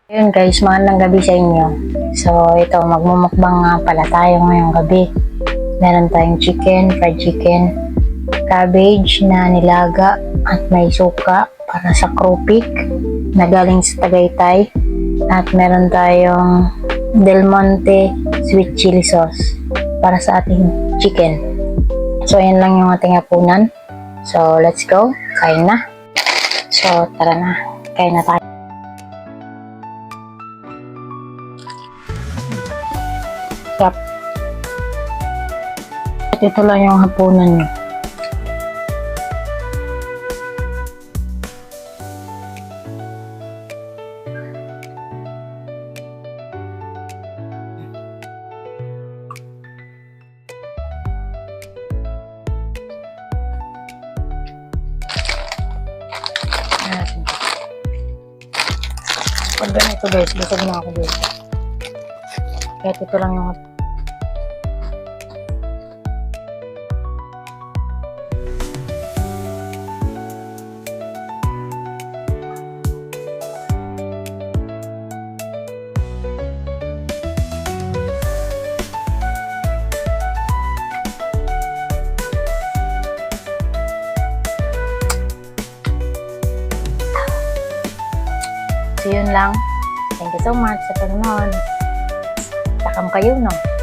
Ayun guys, magandang gabi sa inyo. So ito, magmumukbang nga pala tayo ngayong gabi. Meron tayong chicken, fried chicken, cabbage na nilaga at may suka para sa krupik na galing sa Tagaytay. At meron tayong Del Monte sweet chili sauce para sa ating chicken. So ayan lang yung ating hapunan. So let's go, kain na. So tara na, kain na tayo. At ito lang yung hapunan nyo. Pag ganito guys, busog na ako dito. Kaya ito lang yung So yun lang. Thank you so much sa panonood. Takam kayo, no?